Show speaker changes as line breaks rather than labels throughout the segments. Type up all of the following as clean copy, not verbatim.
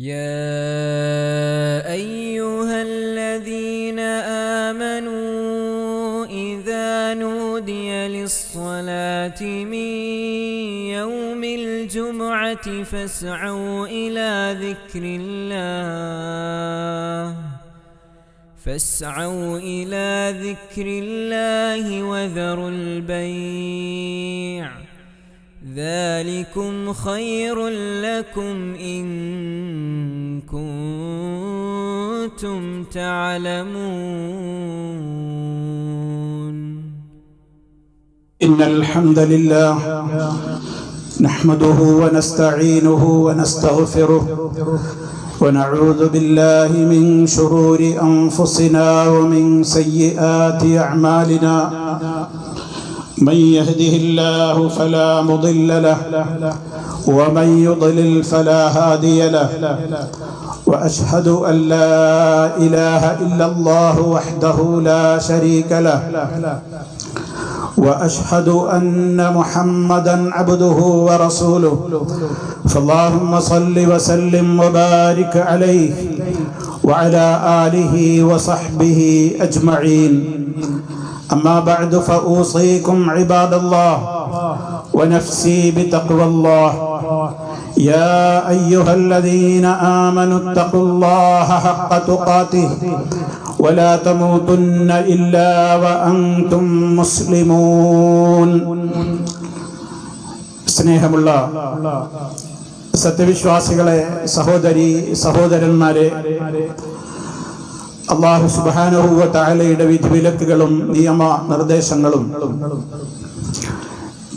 يا أيها الذين آمنوا إذا نودي للصلاة من يوم الجمعة فاسعوا إلى ذكر الله وذروا البيع ذلكم خير لكم إن كنتم تعلمون.
إن الحمد لله نحمده ونستعينه ونستغفره ونعوذ بالله من شرور أنفسنا ومن سيئات أعمالنا. من يهده الله فلا مضل له ومن يضلل فلا هادي له. وأشهد أن لا إله إلا الله وحده لا شريك له وأشهد أن محمدا عبده ورسوله. فاللهم صل وسلم وبارك عليه وعلى آله وصحبه أجمعين. أما بعد فأوصيكم عباد الله ونفسي بتقوى الله. يا أيها الذين آمنوا اتقوا الله حق تقاته ولا تموتن إلا وأنتم مسلمون. സ്നേഹമുള്ള സത്യവിശ്വാസികളെ, സഹോദരന്മാരെ, അല്ലാഹു സുബ്ഹാനഹു വ തആലയുടെ വിധിവിലക്കുകളും നിയമ നിർദ്ദേശങ്ങളും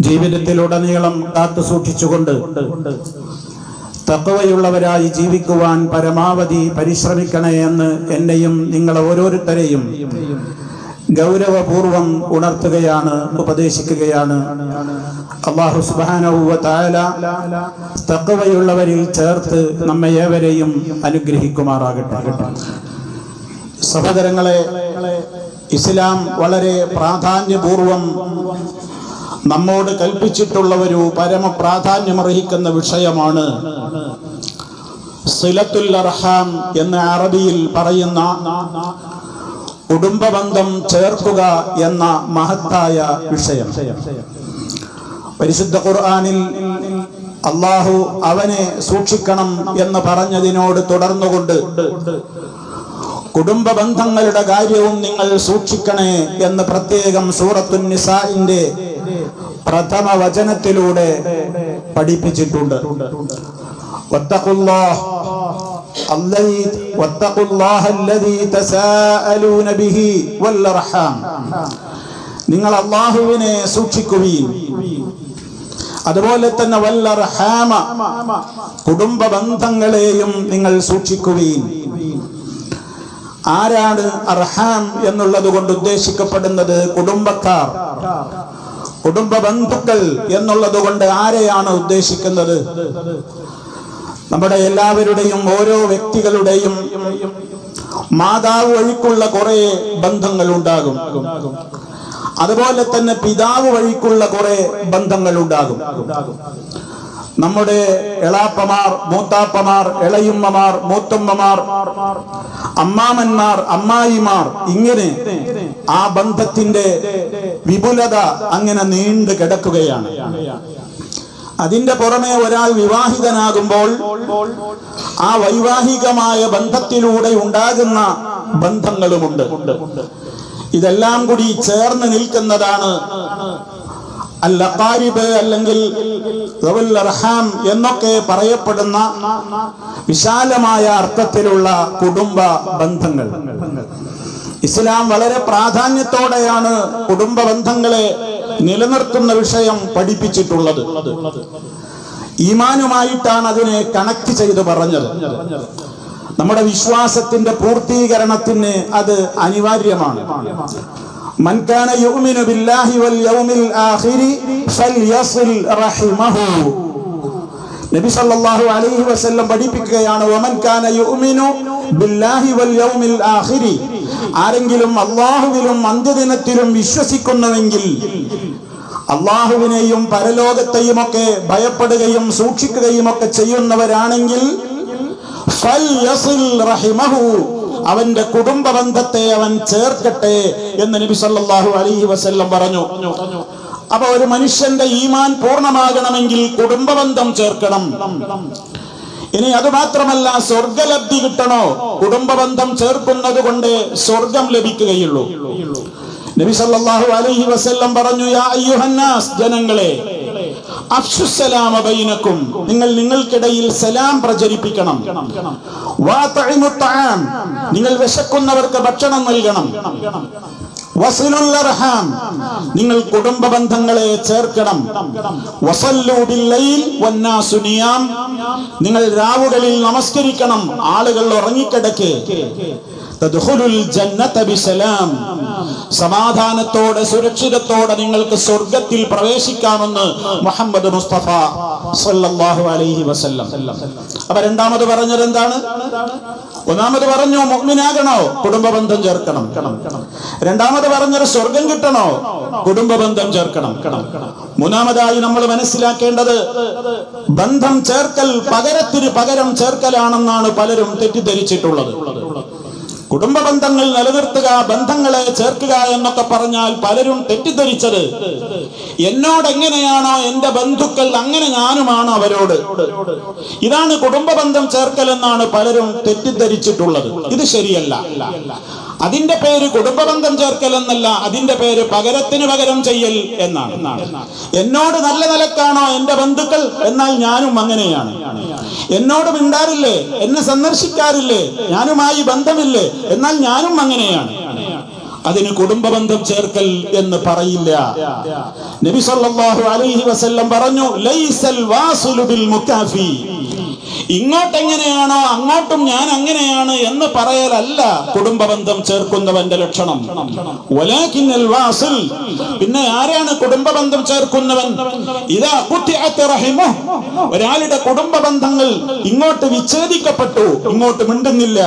ജീവിതത്തിലുടനീളം കാത്തു സൂക്ഷിച്ചുകൊണ്ട് തഖ്വയുള്ളവരായി ജീവിക്കുവാൻ പരമാവധി പരിശ്രമിക്കണേ എന്ന് എന്നെയും നിങ്ങളെ ഓരോരുത്തരെയും ഗൗരവപൂർവം ഉണർത്തുകയാണ്, ഉപദേശിക്കുകയാണ്. അല്ലാഹു സുബ്ഹാനഹു വ തആല തഖ്വയുള്ളവരിൽ ചേർത്ത് നമ്മെ ഏവരെയും അനുഗ്രഹിക്കുമാറാകട്ടെ. സഹോദരങ്ങളെ, ഇസ്ലാം വളരെ പ്രാധാന്യപൂർവം നമ്മോട് കൽപ്പിച്ചിട്ടുള്ള ഒരു പരമപ്രാധാന്യമർഹിക്കുന്ന വിഷയമാണ് സിലത്തുൽ അർഹാം എന്ന് അറബിയിൽ പറയുന്ന കുടുംബബന്ധം ചേർക്കുക എന്ന മഹത്തായ വിഷയം. പരിശുദ്ധ ഖുർആനിൽ അല്ലാഹു അവനെ സൂക്ഷിക്കണം എന്ന് പറഞ്ഞതിനോട് തുടർന്നുകൊണ്ട് കുടുംബ ബന്ധങ്ങളുടെ കാര്യവും നിങ്ങൾ സൂക്ഷിക്കണേ എന്ന് പ്രത്യേകം സൂറത്തുൻ നിസാഇന്റെ പ്രഥമ വചനത്തിലൂടെ പഠിപ്പിച്ചിട്ടുണ്ട്. നിങ്ങൾ അല്ലാഹുവിനെ സൂക്ഷിക്കുവീൻ, അതുപോലെ തന്നെ വല്ലർഹാമ കുടുംബ ബന്ധങ്ങളെയും നിങ്ങൾ സൂക്ഷിക്കുവീൻ. ആരാണ് അർഹാം എന്നുള്ളത് കൊണ്ട് ഉദ്ദേശിക്കപ്പെടുന്നത്? കുടുംബക്കാർ, കുടുംബ ബന്ധുക്കൾ എന്നുള്ളത് കൊണ്ട് ആരെയാണ് ഉദ്ദേശിക്കുന്നത്? നമ്മുടെ എല്ലാവരുടെയും ഓരോ വ്യക്തികളുടെയും മാതാവ് വഴിക്കുള്ള കുറെ ബന്ധങ്ങൾ ഉണ്ടാകും, അതുപോലെ തന്നെ പിതാവ് വഴിക്കുള്ള കുറെ ബന്ധങ്ങൾ ഉണ്ടാകും. നമ്മുടെ എളാപ്പമാർ, മൂത്താപ്പമാർ, ഇളയുമ്മമാർ, മൂത്തുമ്മമാർ, അമ്മാമന്മാർ, അമ്മായിമാർ, ഇങ്ങനെ ആ ബന്ധത്തിന്റെ വിപുലത അങ്ങനെ നീണ്ടു കിടക്കുകയാണ്. അതിന്റെ പുറമെ ഒരാൾ വിവാഹിതനാകുമ്പോൾ ആ വൈവാഹികമായ ബന്ധത്തിലൂടെ ഉണ്ടാകുന്ന ബന്ധങ്ങളുമുണ്ട്. ഇതെല്ലാം കൂടി ചേർന്ന് നിൽക്കുന്നതാണ് അൽ-അഖാരിബ് അല്ലെങ്കിൽ ദുൽ അർഹാം എന്നൊക്കെ പറയപ്പെടുന്ന വിശാലമായ അർത്ഥത്തിലുള്ള കുടുംബ ബന്ധങ്ങൾ. ഇസ്ലാം വളരെ പ്രാധാന്യത്തോടെയാണ് കുടുംബ ബന്ധങ്ങളെ നിലനിർത്തുന്ന വിഷയം പഠിപ്പിച്ചിട്ടുള്ളത്. ഈമാനുമായിട്ടാണ് അതിനെ കണക്ട് ചെയ്ത് പറഞ്ഞത്. നമ്മുടെ വിശ്വാസത്തിന്റെ പൂർത്തീകരണത്തിന് അത് അനിവാര്യമാണ്. മൻ കാന യുഅ്മിനു ബില്ലാഹി വൽ യൗമിൽ ആഖിരി ഫൽയസിൽ റഹിമഹു. നബി സല്ലല്ലാഹു അലൈഹി വസല്ലം പഠിപ്പിക്കുകയാണ്, വമൻ കാന യുഅ്മിനു ബില്ലാഹി വൽ യൗമിൽ ആഖിരി, ആരെങ്കിലും അല്ലാഹുവിലും അന്ത്യദിനത്തിലും വിശ്വസിക്കുന്നുവെങ്കിൽ, അല്ലാഹുവിനെയും പരലോകത്തെയും ഒക്കെ ഭയപ്പെടുകയും സൂക്ഷിക്കുകയും ഒക്കെ ചെയ്യുന്നവരാണെങ്കിൽ ഫൽയസിൽ റഹിമഹു, അവന്റെ കുടുംബ ബന്ധത്തെ അവൻ ചേർക്കട്ടെ എന്ന് നബി സല്ലല്ലാഹു അലൈഹി വസല്ലം പറഞ്ഞു. അപ്പൊ ഒരു മനുഷ്യന്റെ ഈമാൻ പൂർണ്ണമാകണമെങ്കിൽ കുടുംബ ബന്ധം ചേർക്കണം. ഇനി അത് മാത്രമല്ല, സ്വർഗലബ്ധി കിട്ടണോ, കുടുംബ ബന്ധം ചേർക്കുന്നത് കൊണ്ട് സ്വർഗം ലഭിക്കുകയുള്ളൂ. നബി സല്ലല്ലാഹു അലൈഹി വസല്ലം പറഞ്ഞു, യാ അയ്യുഹന്നാസ്, ജനങ്ങളെ, അഫ്ശുസ്സലാമ ബൈനക്കും, നിങ്ങൾ നിങ്ങൾക്കിടയിൽ സലാം പ്രചരിപ്പിക്കണം. വഅത്ഇമുത് തആം, നിങ്ങൾ വിശക്കുന്നവർക്ക് ഭക്ഷണം നൽകണം. വസിലുൽ അർഹാം, നിങ്ങൾ കുടുംബ ബന്ധങ്ങളെ ചേർക്കണം. വസല്ലു ബില്ലൈൽ വന്നാസു നിയാം, നിങ്ങൾ രാവുകളിൽ നമസ്കരിക്കണം, ആളുകൾ ഉറങ്ങിക്കിടക്ക്. തദ്ഖുലുൽ ജന്നത ബിസലാം, സമാധാനത്തോടെ സുരക്ഷിതത്തോടെ നിങ്ങൾക്ക് സ്വർഗ്ഗത്തിൽ പ്രവേശിക്കാമെന്ന് മുഹമ്മദ് മുസ്തഫ സല്ലല്ലാഹു അലൈഹി വസല്ലം. അപ്പൊ രണ്ടാമത് പറഞ്ഞത് എന്താണ്? ഒന്നാമത് പറഞ്ഞു മുഅ്മിനാകണോ, കുടുംബ ബന്ധം ചേർക്കണം. രണ്ടാമത് പറഞ്ഞത് സ്വർഗം കിട്ടണോ, കുടുംബ ബന്ധം ചേർക്കണം. മൂന്നാമതായി നമ്മൾ മനസ്സിലാക്കേണ്ടത്, ബന്ധം ചേർക്കൽ പകരത്തിന് പകരം ചേർക്കലാണെന്നാണ് പലരും തെറ്റിദ്ധരിച്ചിട്ടുള്ളത്. കുടുംബ ബന്ധങ്ങൾ നിലനിർത്തുക, ബന്ധങ്ങളെ ചേർക്കുക എന്നൊക്കെ പറഞ്ഞാൽ പലരും തെറ്റിദ്ധരിച്ചത്, എന്നോട് എങ്ങനെയാണോ എന്റെ ബന്ധുക്കൾ അങ്ങനെ ഞാനുമാണ് അവരോട്. ഇതാണ് കുടുംബ ബന്ധം ചേർക്കൽ എന്നാണ് പലരും തെറ്റിദ്ധരിച്ചിട്ടുള്ളത്. ഇത് ശരിയല്ല. അതിന്റെ പേര് കുടുംബ ബന്ധം ചേർക്കൽ എന്നല്ല, അതിന്റെ പേര് പകരത്തിന് പകരം ചെയ്യൽ എന്നാണ്. എന്നോട് നല്ല നിലക്കാണോ എന്റെ ബന്ധുക്കൾ, എന്നാൽ ഞാനും അങ്ങനെയാണ്. എന്നോട് മിണ്ടാറില്ലേ, എന്നെ സന്ദർശിക്കാറില്ലേ, ഞാനുമായി ബന്ധമില്ലേ, എന്നാൽ ഞാനും അങ്ങനെയാണ്. അതിന് കുടുംബ ബന്ധം ചേർക്കൽ എന്ന് പറയില്ല. നബി സല്ലല്ലാഹു അലൈഹി വസല്ലം പറഞ്ഞു, ലൈസൽ വാസിലു ബിൽ മുകാഫി, ഇങ്ങോട്ടെങ്ങനെയാണോ അങ്ങോട്ടും ഞാൻ അങ്ങനെയാണ് എന്ന് പറയലല്ല കുടുംബ ബന്ധം ചേർക്കുന്നവന്റെ ലക്ഷണം. വലാകിന്നൽ വാസിൽ, പിന്നെ ആരാണ് കുടുംബ ബന്ധം ചേർക്കുന്നവൻ? ഇദാ ഖുതിഅത റഹിമുഹു, ഒരാളുടെ കുടുംബ ബന്ധങ്ങൾ ഇങ്ങോട്ട് വിച്ഛേദിക്കപ്പെട്ടു, ഇങ്ങോട്ട് മിണ്ടുന്നില്ല,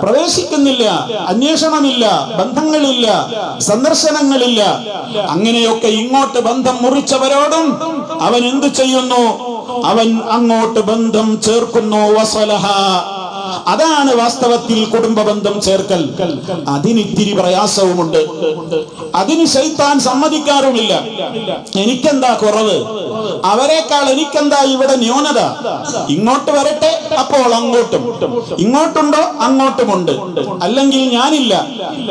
പ്രവേശിക്കുന്നില്ല, അന്വേഷണമില്ല, ബന്ധങ്ങളില്ല, സന്ദർശനങ്ങളില്ല, അങ്ങനെയൊക്കെ ഇങ്ങോട്ട് ബന്ധം മുറിച്ചവരോടും അവൻ എന്ത് ചെയ്യുന്നു? അവൻ അങ്ങോട്ട് ബന്ധം ചേർക്കുന്നു. വസലഹ, അതാണ് വാസ്തവത്തിൽ കുടുംബ ബന്ധം ചേർക്കൽ. അതിന് ഇത്തിരി പ്രയാസവുമുണ്ട്. അതിന് ശൈത്താൻ സമ്മതിക്കാറുമില്ല. എനിക്കെന്താ കുറവ്, അവരെക്കാൾ എനിക്കെന്താ ഇവിടെ ന്യൂനത? ഇങ്ങോട്ട് വരട്ടെ, അപ്പോൾ അങ്ങോട്ടും, ഇങ്ങോട്ടുണ്ടോ അങ്ങോട്ടുമുണ്ട്, അല്ലെങ്കിൽ ഞാനില്ല.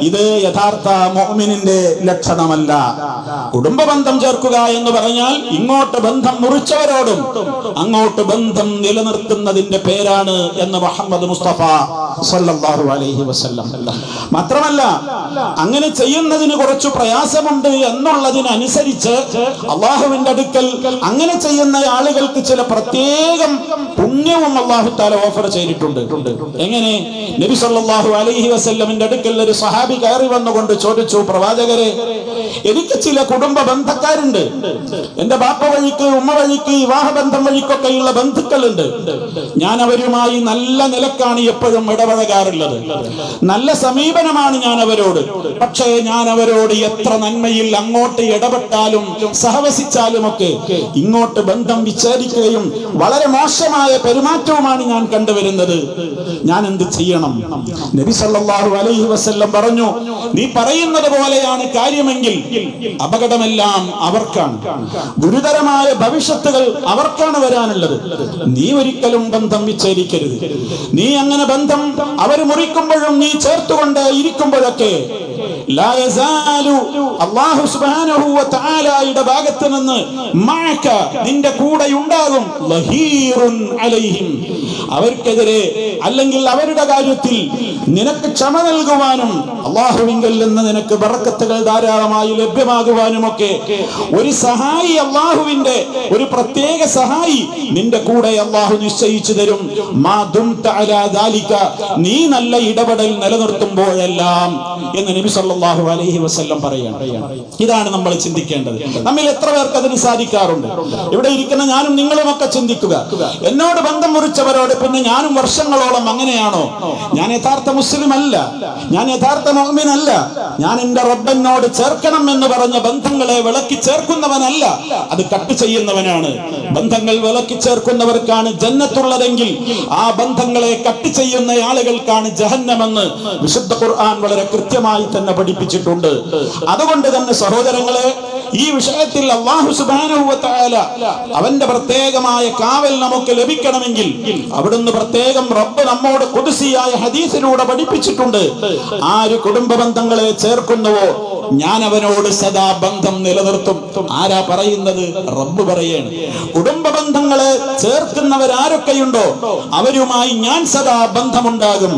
ഇത് യഥാർത്ഥ മുഅ്മിനിന്റെ ലക്ഷണമല്ല. കുടുംബ ബന്ധം ചേർക്കുക എന്ന് പറഞ്ഞാൽ ഇങ്ങോട്ട് ബന്ധം മുറിച്ചവരോടും അങ്ങോട്ട് ബന്ധം നിലനിർത്തുന്നതിന്റെ പേരാണ് എന്ന് മുഹമ്മദ് മുസ്തഫ സല്ലല്ലാഹു അലൈഹി വസല്ലം. മാത്രമല്ല, അങ്ങനെ ചെയ്യുന്നതിന് കുറച്ച് പ്രയാസമുണ്ട് എന്നുള്ളതിനനുസരിച്ച് അള്ളാഹുവിന്റെ അടുക്കൽ അങ്ങനെ ചെയ്യുന്ന ആളുകൾക്ക് ചില പ്രത്യേകം പുണ്യവും അള്ളാഹു തആല ഓഫർ ചെയ്തിട്ടുണ്ട്. എങ്ങനെ? നബി സല്ലല്ലാഹു അലൈഹി വസല്ലമിന്റെ അടുക്കൽ ഒരു സഹാബി കയറി വന്നുകൊണ്ട് ചോദിച്ചു, പ്രവാചകരെ, എനിക്ക് ചില കുടുംബ ബന്ധക്കാരുണ്ട്. എന്റെ ബാപ്പ വഴിക്ക്, ഉമ്മ വഴിക്ക്, വിവാഹ ബന്ധം വഴിക്കൊക്കെയുള്ള ബന്ധുക്കളുണ്ട്. ഞാൻ അവരുമായി നല്ല നിലക്കാണ് എപ്പോഴും ഇടപഴകാറുള്ളത്, നല്ല സമീപനമാണ് ഞാൻ അവരോട്. പക്ഷേ ഞാൻ അവരോട് എത്ര നന്മയിൽ അങ്ങോട്ട് ഇടപെട്ടാലും സഹവസിച്ചാലും ഒക്കെ ഇങ്ങോട്ട് ബന്ധം വിച്ഛേദിക്കുകയും വളരെ മോശമായ പെരുമാറ്റവുമാണ് ഞാൻ കണ്ടുവരുന്നത്. ഞാൻ എന്ത് ചെയ്യണം? നബി സല്ലല്ലാഹു അലൈഹി വസല്ലം പറഞ്ഞു, നീ പറയുന്നത് പോലെയാണ് കാര്യമെങ്കിൽ അപകടമെല്ലാം അവർക്കാണ്, ഗുരുതരമായ ഭവിഷ്യത്തുകൾ അവർക്കാണ് വരാനുള്ളത്. നീ ഒരിക്കലും ബന്ധം വിച്ഛേദിക്കരുത്. നീ അങ്ങനെ ബന്ധം അവർ മുറിക്കുമ്പോഴും നീ ചേർത്തുകൊണ്ട് ഇരിക്കുമ്പോഴൊക്കെ ലാ യസാലു, അല്ലാഹു സുബ്ഹാനഹു വ തആലയുടെ ഭാഗത്ത് നിന്ന് മഅക, നിന്റെ കൂടെ ഉണ്ടാകും, ലഹീറുൻ അലൈഹിം, അവർക്കെതിരെ അല്ലെങ്കിൽ അവരുടെ കാര്യത്തിൽ നിനക്ക് ക്ഷമ നൽകുവാനും അല്ലാഹുവിങ്കൽ നിന്ന് നിനക്ക് ബറക്കത്തുകൾ ധാരാളമായി ലഭ്യമാകുവാനും ഒക്കെ ഒരു സഹായി, അല്ലാഹുവിന്റെ ഒരു പ്രത്യേക സഹായി നിന്റെ കൂടെ അല്ലാഹു നിശ്ചയിച്ചു തരും. മാ ദുംത അലാ ദാലിക, നീ നല്ല ഇടപെടൽ നിലനിർത്തുമ്പോഴെല്ലാം എന്ന് നബി സല്ലല്ലാഹു അലൈഹി വസല്ലം പറയാണ്. ഇതാണ് നമ്മൾ ചിന്തിക്കേണ്ടത്. നമ്മിൽ എത്ര പേർക്ക് അതിന് സാധിക്കാറുണ്ട്? ഇവിടെ ഇരിക്കുന്ന ഞാനും നിങ്ങളും ഒക്കെ ചിന്തിക്കുക, എന്നോട് ബന്ധം മുറിച്ചവരോട് പിന്നെ ഞാനും വർഷങ്ങളോളം അങ്ങനെയാണോ? ഞാൻ യഥാർത്ഥ മുസ്ലിം അല്ല, ഞാൻ യഥാർത്ഥ മുഅ്മിൻ അല്ല. ഞാൻ എന്റെ റബ്ബിനോട് ചേർക്കണം എന്ന് പറഞ്ഞ ബന്ധങ്ങളെ വിളക്കി ചേർക്കുന്നവനല്ല, അത് കട്ട് ചെയ്യുന്നവനാണ്. ബന്ധങ്ങൾ വിളക്കി ചേർക്കുന്നവർക്കാണ് ജന്നത്തുള്ളതെങ്കിൽ ആ ബന്ധങ്ങളെ കട്ട് ചെയ്യുന്ന ആളുകൾക്കാണ് ജഹന്നമെന്ന് വിശുദ്ധ ഖുർആൻ വളരെ കൃത്യമായി തന്നെ പഠിപ്പിച്ചിട്ടുണ്ട്. അതുകൊണ്ട് തന്നെ സഹോദരങ്ങളെ, ഈ വിഷയത്തിൽ അല്ലാഹു സുബ്ഹാനഹു വ തആല അവന്റെ പ്രത്യേകമായ കാവൽ നമുക്ക് ലഭിക്കണമെങ്കിൽ അവിടുന്ന് പ്രത്യേകം റബ്ബ് നമ്മോട് ഖുദ്സിയായ ഹദീസിലൂടെ പഠിപ്പിച്ചിട്ടുണ്ട്. ആര് കുടുംബ ബന്ധങ്ങളെ ചേർക്കുന്നുവോ ഞാൻ അവനോട് സദാ ബന്ധം നിലനിർത്തും. ആരാ പറയുന്നത്? റബ്ബ് പറയാണ്. കുടുംബ ബന്ധങ്ങളെ ചേർക്കുന്നവരാരൊക്കെയുണ്ടോ അവരുമായി ഞാൻ സദാ ബന്ധമുണ്ടാകും.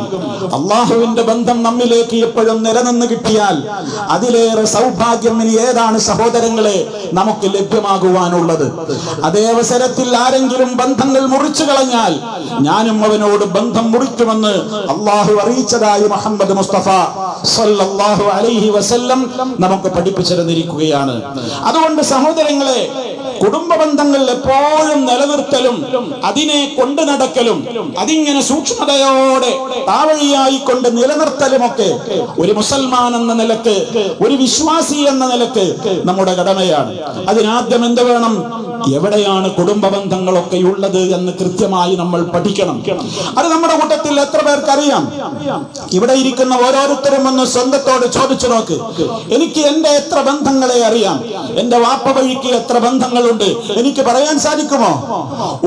അള്ളാഹുവിന്റെ ബന്ധം നമ്മിലേക്ക് എപ്പോഴും നിലനിന്ന് കിട്ടിയാൽ അതിലേറെ സൗഭാഗ്യം ഇനി ഏതാണ് സഹോദരങ്ങളെ നമുക്ക് ലഭ്യമാകുവാനുള്ളത്? അതേ അവസരത്തിൽ ആരെങ്കിലും ബന്ധങ്ങൾ മുറിച്ചു കളഞ്ഞാൽ ഞാനും അവനോട് ബന്ധം മുറിക്കുമെന്ന് അള്ളാഹു അറിയിച്ചതായി മുഹമ്മദ് മുസ്തഫ സല്ലല്ലാഹു അലൈഹി വസല്ലം നമുക്ക് പഠിപ്പിച്ചിരുന്നിരിക്കുകയാണ്. അതുകൊണ്ട് സഹോദരങ്ങളെ, കുടുംബ ബന്ധങ്ങൾ എപ്പോഴും നിലനിർത്തലും അതിനെ കൊണ്ടു നടക്കലും അതിങ്ങനെ സൂക്ഷ്മതയോടെ താവഴിയായി കൊണ്ട് നിലനിർത്തലുമൊക്കെ ഒരു മുസൽമാൻ എന്ന നിലക്ക്, ഒരു വിശ്വാസി എന്ന നിലക്ക് നമ്മുടെ കടമയാണ്. അതിനാദ്യം എന്ത് വേണം? എവിടെയാണ് കുടുംബ ബന്ധങ്ങളൊക്കെ ഉള്ളത് എന്ന് കൃത്യമായി നമ്മൾ പഠിക്കണം. അത് നമ്മുടെ കൂട്ടത്തിൽ എത്ര പേർക്കറിയാം? ഇവിടെ ഇരിക്കുന്ന ഓരോരുത്തരും ഒന്ന് സ്വന്തത്തോട് ചോദിച്ചു നോക്ക്. എനിക്ക് എന്റെ എത്ര ബന്ധങ്ങളെ അറിയാം? എന്റെ വാപ്പ വഴിക്ക് എത്ര ബന്ധങ്ങളുണ്ട് എനിക്ക് പറയാൻ സാധിക്കുമോ?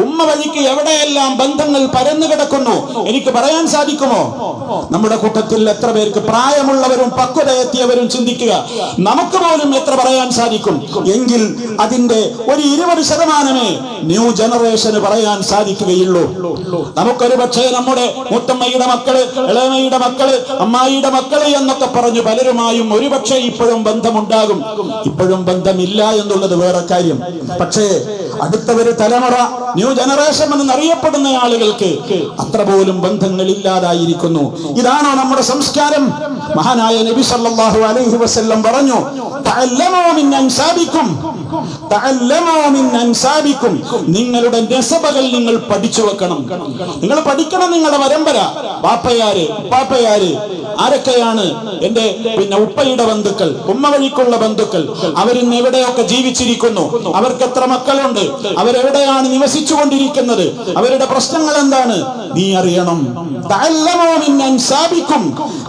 ഉമ്മ വഴിക്ക് എവിടെയെല്ലാം ബന്ധങ്ങൾ പരന്നു കിടക്കുന്നു എനിക്ക് പറയാൻ സാധിക്കുമോ? നമ്മുടെ കൂട്ടത്തിൽ എത്ര പേർക്ക് പ്രായമുള്ളവരും പക്വതയെത്തിയവരും ചിന്തിക്കുക, നമുക്ക് പോലും എത്ര പറയാൻ സാധിക്കും? എങ്കിൽ അതിന്റെ ഒരു 20% ന്യൂ ജനറേഷന് പറയാൻ സാധിക്കുകയുള്ളൂ. നമുക്കൊരു പക്ഷേ നമ്മുടെ മുത്തമ്മയുടെ മക്കള്, ഇളമയുടെ മക്കള്, അമ്മായിയുടെ മക്കള് എന്നൊക്കെ പറഞ്ഞു പലരുമായും ഒരുപക്ഷെ ഇപ്പോഴും ബന്ധമുണ്ടാകും. ഇപ്പോഴും ബന്ധമില്ല എന്നുള്ളത് വേറെ കാര്യം. പക്ഷേ അടുത്ത ഒരു തലമുറ, ന്യൂ ജനറേഷൻ എന്നറിയപ്പെടുന്ന ആളുകൾക്ക് അത്ര പോലും ബന്ധങ്ങൾ ഇല്ലാതായിരിക്കുന്നു. ഇതാണോ നമ്മുടെ സംസ്കാരം? മഹാനായ നബി സല്ലല്ലാഹു അലൈഹി വസല്ലം പറഞ്ഞു, തഅല്ലമൂ മിൻ അൻസാബിക്കും, തഅല്ലമൂ മിൻ അൻസാബിക്കും. നിങ്ങളുടെ നസബകൾ നിങ്ങൾ പഠിച്ചു വെക്കണം. നിങ്ങൾ പഠിക്കണം നിങ്ങളുടെ പരമ്പര. പാപ്പയാര്, പാപ്പയാര്, ആരൊക്കെയാണ് എന്റെ ഉപ്പയുടെ ബന്ധുക്കൾ, ഉമ്മ വഴിക്കുള്ള ബന്ധുക്കൾ, അവരിന്ന് എവിടെയൊക്കെ ജീവിച്ചിരിക്കുന്നു, അവർക്ക് എത്ര മക്കളുണ്ട്, അവരെവിടെയാണ് നിവസിച്ചു കൊണ്ടിരിക്കുന്നത്, അവരുടെ പ്രശ്നങ്ങൾ എന്താണ്, നീ അറിയണം. തഅല്ലമൂ മിൻ അൻസാബിക്കും.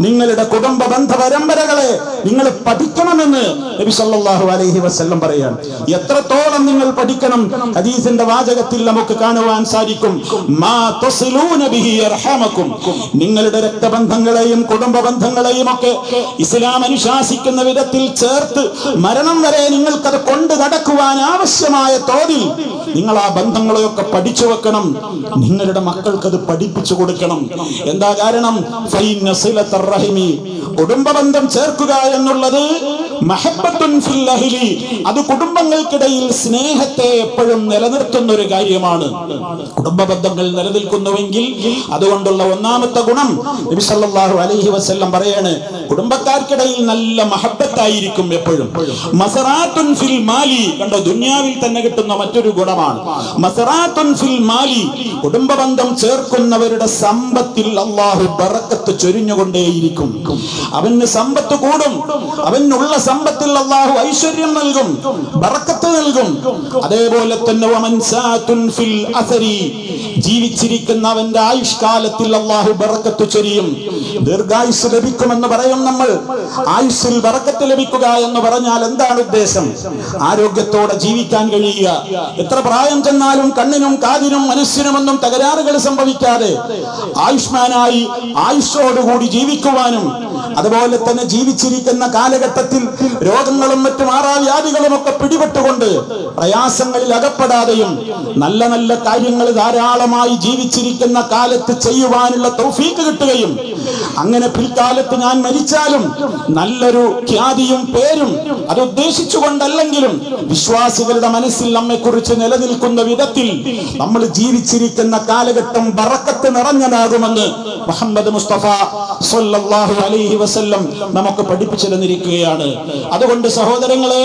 നിങ്ങളുടെ കുടുംബ ബന്ധ പരമ്പരകളെ നിങ്ങൾ പഠിക്കണമെന്ന് നബി സല്ലല്ലാഹു അലൈഹി വസല്ലം പറയാണ്. എത്രത്തോളം നിങ്ങൾ പഠിക്കണം? ഹദീസിന്റെ വാചകത്തിൽ നമുക്ക് കാണുവാൻ സാധിക്കും, മാ തസിലൂന ബിഹി യർഹമക്കും. നിങ്ങളുടെ രക്തബന്ധങ്ങളെയും കുടുംബ ബന്ധങ്ങളെയും ഒക്കെ ഇസ്ലാം അനുശാസിക്കുന്ന വിധത്തിൽ ചേർത്ത് മരണം വരെ നിങ്ങൾക്കത് കൊണ്ട് നടക്കുവാൻ ആവശ്യമായ തോതിൽ നിങ്ങൾ ആ ബന്ധങ്ങളെയൊക്കെ പഠിച്ചു വെക്കണം. നിങ്ങളുടെ മക്കൾക്ക് അത് പഠിപ്പിച്ചു കൊടുക്കണം. എന്താ കാരണം? ഫൈന സിലത്തർ റഹിമി, കുടുംബ ബന്ധം ചേർക്കുക എന്നുള്ളത് മഹബ്ബത്തുൻ ഫിൽ അഹ്ലി, അത് കുടുംബങ്ങൾക്കിടയിൽ സ്നേഹത്തെ എപ്പോഴും നിലനിർത്തുന്ന ഒരു കാര്യമാണ്. കുടുംബ ബന്ധങ്ങൾ നിലനിൽക്കുന്നുവെങ്കിൽ അതുകൊണ്ടുള്ള ഒന്നാമത്തെ ഗുണം നബി സല്ലല്ലാഹു അലൈഹി വസല്ലം പറയാണ്, കുടുംബക്കാർക്കിടയിൽ നല്ല മഹബ്ബത്തായിരിക്കും എപ്പോഴും. മസറാത്തുൻ ഫിൽ മാലി, കണ്ടോ, ദുനിയാവിൽ തന്നെ കിട്ടുന്ന മറ്റൊരു ഗുണമാണ് മസറാത്തുൻ ഫിൽ മാലി. കുടുംബ ബന്ധം ചേർക്കുന്നവരുടെ സമ്പത്തിൽ അല്ലാഹു ബറക്കത്ത് ചൊരിഞ്ഞുകൊണ്ടേയിരിക്കും. അവന് സമ്പത്ത് കൂടും, അവനുള്ള സമ്പത്തിൽ അല്ലാഹു ഐശ്വര്യം നൽകും, ബറക്കത്ത് നൽകും. അതേപോലെ തന്നെ വമൻസാത്തുൻ ഫിൽ അസരി, ജീവിച്ചിരിക്കുന്ന അവന്റെ ആയുഷ്കാലത്തിൽ അല്ലാഹു ബറക്കത്ത് ചൊരിയും. ദീർഘായുസ് ലഭിക്കുമെന്ന് പറയും നമ്മൾ. ആയുസ്സിൽ ബറക്കത്ത് ലഭിക്കുക എന്ന് പറഞ്ഞാൽ എന്താണ് ഉദ്ദേശം? ആരോഗ്യത്തോടെ ജീവിക്കാൻ കഴിയുക. എത്ര പ്രായം ചെന്നാലും കണ്ണിനും കാതിനും മനസ്സിനുമൊന്നും തകരാറുകൾ സംഭവിക്കാതെ ആയുഷ്മാനായി ആയുഷോടുകൂടി ജീവിക്കുവാനും, അതുപോലെ തന്നെ ജീവിച്ചിരിക്കുന്ന കാലഘട്ടത്തിൽ രോഗങ്ങളും മറ്റു മാറാവ്യാധികളും ഒക്കെ പിടിപെട്ടുകൊണ്ട് പ്രയാസങ്ങളിൽ അകപ്പെടാതെയും നല്ല നല്ല കാര്യങ്ങൾ ധാരാളമായി ജീവിച്ചിരിക്കുന്ന കാലത്ത് ചെയ്യുവാനുള്ള തൗഫീഖ് കിട്ടുകയും, അങ്ങനെ പിൽക്കാലത്ത് ഞാൻ മരിച്ചാലും നല്ലൊരു ഖ്യാതിയും പേരും അത് ഉദ്ദേശിച്ചുകൊണ്ടല്ലെങ്കിലും വിശ്വാസികളുടെ മനസ്സിൽ നമ്മെക്കുറിച്ച് നിലനിൽക്കുന്ന വിധത്തിൽ നമ്മൾ ജീവിച്ചിരിക്കുന്ന കാലഘട്ടം ബറക്കത്ത് നിറഞ്ഞതാകുമെന്ന് മുഹമ്മദ് മുസ്തഫ സല്ലല്ലാഹു അലൈഹി വസല്ലം നമുക്ക് പഠിപ്പിച്ചു തന്നിരിക്കുകയാണ്. അതുകൊണ്ട് സഹോദരങ്ങളെ,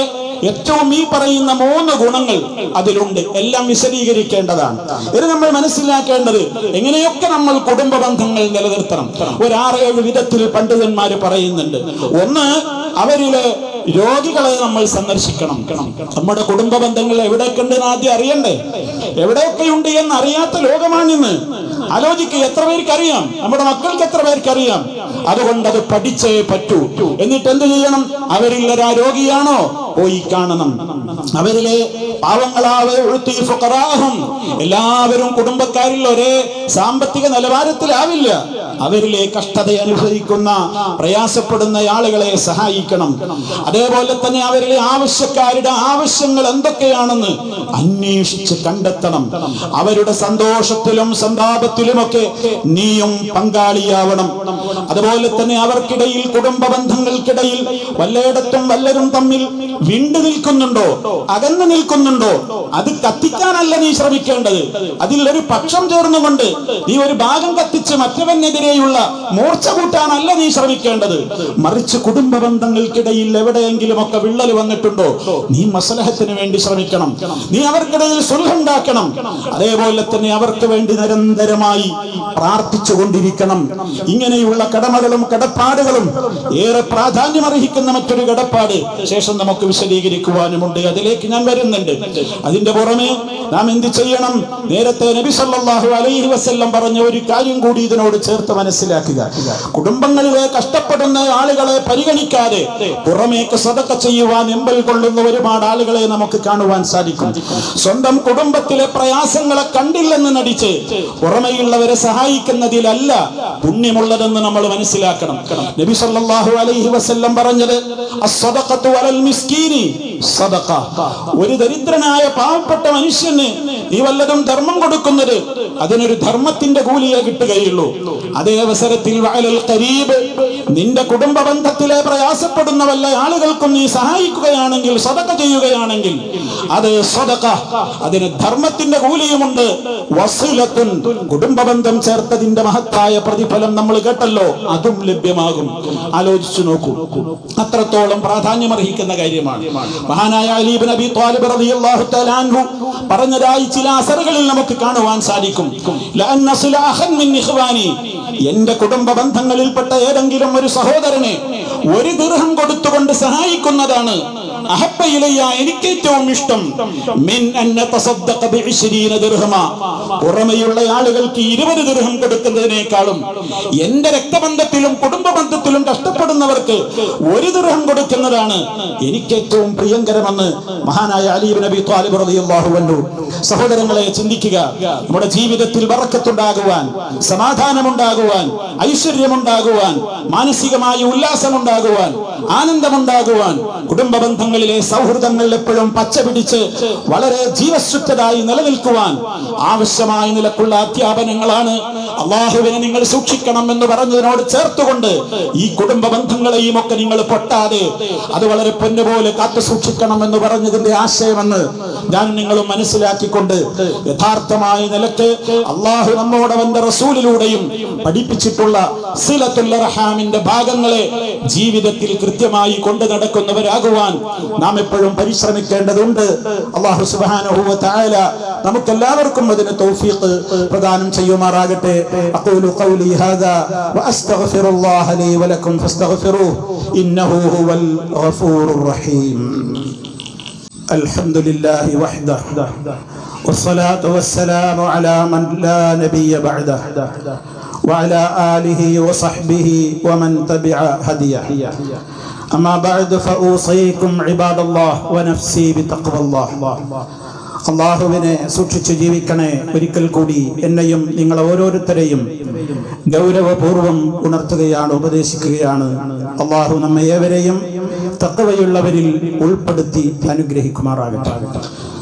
ഏറ്റവും ഈ പറയുന്ന 3 ഗുണങ്ങൾ അതിലുണ്ട്. എല്ലാം വിശദീകരിക്കേണ്ടതാണ്. ഇത് നമ്മൾ മനസ്സിലാക്കേണ്ടത് എങ്ങനെയൊക്കെ നമ്മൾ കുടുംബ ബന്ധങ്ങൾ നിലനിർത്തണം. ഒരു 6-7 വിധത്തിൽ പണ്ഡിതന്മാര് പറയുന്നുണ്ട്. ഒന്ന്, അവരിലെ രോഗികളെ നമ്മൾ സന്ദർശിക്കണം. നമ്മുടെ കുടുംബ ബന്ധങ്ങൾ എവിടെയൊക്കെ ഉണ്ടെന്ന് ആദ്യം അറിയണ്ടേ? എവിടെയൊക്കെയുണ്ട് എന്ന് അറിയാത്ത ലോകമാണിന്ന്. ആലോചിക്കുക, എത്ര പേർക്ക് അറിയാം? നമ്മുടെ മക്കൾക്ക് എത്ര പേർക്ക് അറിയാം? അതുകൊണ്ട് അത് പഠിച്ചേ പറ്റൂ. എന്നിട്ട് എന്ത് ചെയ്യണം? അവരിൽ ആ രോഗിയാണോ പോയി കാണണം. അവരിലെ എല്ലാവരും കുടുംബക്കാരിൽ ഒരേ സാമ്പത്തിക നിലവാരത്തിലാവില്ല. അവരിലെ കഷ്ടത അനുഭവിക്കുന്ന പ്രയാസപ്പെടുന്ന ആളുകളെ സഹായിക്കണം. അതേപോലെ തന്നെ അവരിലെ ആവശ്യക്കാരുടെ ആവശ്യങ്ങൾ എന്തൊക്കെയാണെന്ന് അന്വേഷിച്ച് കണ്ടെത്തണം. അവരുടെ സന്തോഷത്തിലും സന്താപത്തിലുമൊക്കെ നീയും പങ്കാളിയാവണം. അതുപോലെ തന്നെ അവർക്കിടയിൽ, കുടുംബ ബന്ധങ്ങൾക്കിടയിൽ വല്ലയിടത്തും വല്ലരും തമ്മിൽ വിണ്ടു നിൽക്കുന്നുണ്ടോ, അകന്നു നിൽക്കുന്നുണ്ടോ, അത് കത്തിക്കാനല്ല നീ ശ്രമിക്കേണ്ടത്. അതിൽ ഒരു പക്ഷം ചേർന്നുകൊണ്ട് നീ ഒരു ഭാഗം കത്തിച്ച് മറ്റവനെതിരെയുള്ള മൂർച്ച കൂട്ടാനല്ല നീ ശ്രമിക്കേണ്ടത്. മറിച്ച് കുടുംബ ബന്ധങ്ങൾക്കിടയിൽ എവിടെയെങ്കിലും ഒക്കെ വിള്ളൽ വന്നിട്ടുണ്ടോ, നീ മസ്ലഹത്തിന് വേണ്ടി ശ്രമിക്കണം. നീ അവർക്കിടയിൽ സുൽഹുണ്ടാക്കണം. അതേപോലെ തന്നെ അവർക്ക് വേണ്ടി നിരന്തരമായി പ്രാർത്ഥിച്ചു കൊണ്ടിരിക്കണം. ഇങ്ങനെയുള്ള കടമകളും കടപ്പാടുകളും ഏറെ പ്രാധാന്യമർഹിക്കുന്ന മറ്റൊരു കടപ്പാട് ശേഷം നമുക്ക് വിശദീകരിക്കുവാനുമുണ്ട്. അതിലേക്ക് ഞാൻ വരുന്നുണ്ട്. അതിന്റെ പുറമെ നാം എന്ത് ചെയ്യണം? നേരത്തെ നബി സല്ലല്ലാഹു അലൈഹി വസല്ലം പറഞ്ഞ ഒരു കാര്യം കൂടി ഇതിനോട് ചേർത്ത് മനസ്സിലാക്കുക. കുടുംബങ്ങളിലെ കഷ്ടപ്പെടുന്ന ആളുകളെ പരിഗണിക്കാതെ പുറമേക്ക് സദഖ ചെയ്യുവാൻ എമ്പൽ കൊള്ളുന്ന ഒരുപാട് ആളുകളെ നമുക്ക് കാണുവാൻ സാധിക്കും. സ്വന്തം കുടുംബത്തിലെ പ്രയാസങ്ങളെ കണ്ടില്ലെന്ന് നടിച്ച് പുറമെയുള്ളവരെ സഹായിക്കുന്നതിലല്ല പുണ്യമുള്ളതെന്ന് നമ്മൾ മനസ്സിലാക്കണം. നബി സല്ലല്ലാഹു അലൈഹി വസല്ലം പറഞ്ഞത് അസ്സദഖത്തു അലൽ മിസ്കീനി സദഖ. ഒരു ദരിദ്രനായ പാവപ്പെട്ട മനുഷ്യന് ഈ വല്ലതും ധർമ്മം കൊടുക്കുന്നത് അതിനൊരു ധർമ്മത്തിന്റെ കൂലിയെ കിട്ടുകയുള്ളൂ. അതേ അവസരത്തിൽ വഅലൽ ഖരീബ്, നിന്റെ കുടുംബ ബന്ധത്തിലെ പ്രയാസപ്പെടുന്ന വല്ല ആളുകൾക്കും നീ സഹായിക്കുകയാണെങ്കിൽ, സദഖ ചെയ്യുകയാണെങ്കിൽ അത് സദഖ, അതിന് ധർമ്മത്തിന്റെ കൂലിയുമുണ്ട്. വസിലത്തുൻ, കുടുംബ ബന്ധം ചേർത്തതിന്റെ മഹത്തായ പ്രതിഫലം നമ്മൾ കേട്ടല്ലോ, അതും ലഭ്യമാകും. ആലോചിച്ചു നോക്കൂ, അത്രത്തോളം പ്രാധാന്യമർഹിക്കുന്ന കാര്യമാണ്. മഹാനായ അലി ഇബ്നു അബീ ത്വാലിബ് റളിയല്ലാഹു തആല അൻഹു പറഞ്ഞതായി ചില അസറുകളിൽ നമുക്ക് കാണുവാൻ സാധിക്കും. ലഅന്ന സിലാഹൻ മിൻ ഇഖ്വാനി, എന്റെ കുടുംബ ബന്ധങ്ങളിൽപ്പെട്ട ഏതെങ്കിലും ഒരു സഹോദരനെ 1 ദിർഹം കൊടുത്തുകൊണ്ട് സഹായിക്കുന്നതാണ് അഹബ്ബ ഇലയ്യ, എനിക്ക് ഏറ്റവും ഇഷ്ടം, മിൻ അൻ തസദ്ദഖ ബി20 ദിർഹമ, പുറമെയുള്ള ആളുകൾക്ക് 20 ദിർഹം കൊടുക്കുന്നതിനേക്കാളും എന്റെ രക്തബന്ധത്തിലും കുടുംബ ബന്ധത്തിലും കഷ്ടപ്പെടുന്നവർക്ക് 1 ദിർഹം കൊടുക്കുന്നതാണ് എനിക്ക് ഏറ്റവും പ്രിയങ്കരമെന്ന് മഹാനായ അലി ഇബ്നു അബീ ത്വാലിബ് റളിയല്ലാഹു അൻഹു. സഹോദരങ്ങളെ, ചിന്തിക്കുക. നമ്മുടെ ജീവിതത്തിൽ ബറക്കത്തുണ്ടാകുവാൻ, സമാധാനമുണ്ടാകുവാൻ, ഐശ്വര്യമുണ്ടാകുവാൻ, മാനസികമായ ഉല്ലാസമുണ്ടാകുവാൻ, ആനന്ദമുണ്ടാകുവാൻ, കുടുംബ ബന്ധങ്ങളിലെ സൗഹൃദങ്ങൾ എപ്പോഴും പച്ച പിടിച്ച് വളരെ ജീവസ്സുറ്റതായി നിലനിൽക്കുവാൻ ആവശ്യമായ നിലക്കുള്ള അധ്യാപനങ്ങളാണ് അള്ളാഹുവിനെ നിങ്ങൾ സൂക്ഷിക്കണം എന്ന് പറഞ്ഞതിനോട് ചേർത്തുകൊണ്ട് ഈ കുടുംബ ബന്ധങ്ങളെയും ഒക്കെ നിങ്ങൾ പൊട്ടാതെ അത് വളരെ പൊന്നുപോലെ കാത്തു സൂക്ഷിക്കണം എന്ന് പറഞ്ഞതിന്റെ ആശയമെന്ന് ഞാൻ നിങ്ങളും മനസ്സിലാക്കിക്കൊണ്ട് യഥാർത്ഥമായ നിലക്ക് അള്ളാഹു നമ്മോട് അവന്റെ റസൂലിലൂടെയും പഠിപ്പിച്ചിട്ടുള്ള സിലത്തുൽ അർഹാമിന്റെ ഭാഗങ്ങളെ ജീവിതത്തിൽ കൃത്യമായി കൊണ്ടു നടക്കുന്നവരാകുവാൻ നാം എപ്പോഴും പരിശ്രമിക്കേണ്ടതുണ്ട്. അല്ലാഹു സുബ്ഹാനഹു വ തആല നമുക്കെല്ലാവർക്കും അതിന് തൗഫീഖ് പ്രദാനം ചെയ്യുമാറാകട്ടെ. അഖൂലു ഖൗലി ഹാദാ വഅസ്തഗ്ഫിറുല്ലാഹ ലീ വലക്കും ഫസ്തഗ്ഫിറൂഹു ഇന്നഹു ഹുവൽ ഗഫൂറുർ റഹീം. അൽഹംദുലില്ലാഹി വഹ്ദഹു വസ്സലാത്തു വസ്സലാമു അലാ മൻ ലാ നബിയ്യ ബഅദഹു وعلى آله وصحبه ومن تبع هديه. أما بعد فأوصيكم عباد الله ونفسي بتقوى الله. അള്ളാഹുവിനെ സൂക്ഷിച്ച് ജീവിക്കണേ. ഒരിക്കൽ കൂടി എന്നെയും നിങ്ങൾ ഓരോരുത്തരെയും ഗൗരവപൂർവം ഉണർത്തുകയാണ്, ഉപദേശിക്കുകയാണ്. അള്ളാഹു നമ്മെ ഏവരെയും തഖ്വയുള്ളവരിൽ ഉൾപ്പെടുത്തി അനുഗ്രഹിക്കുമാറാകട്ടെ.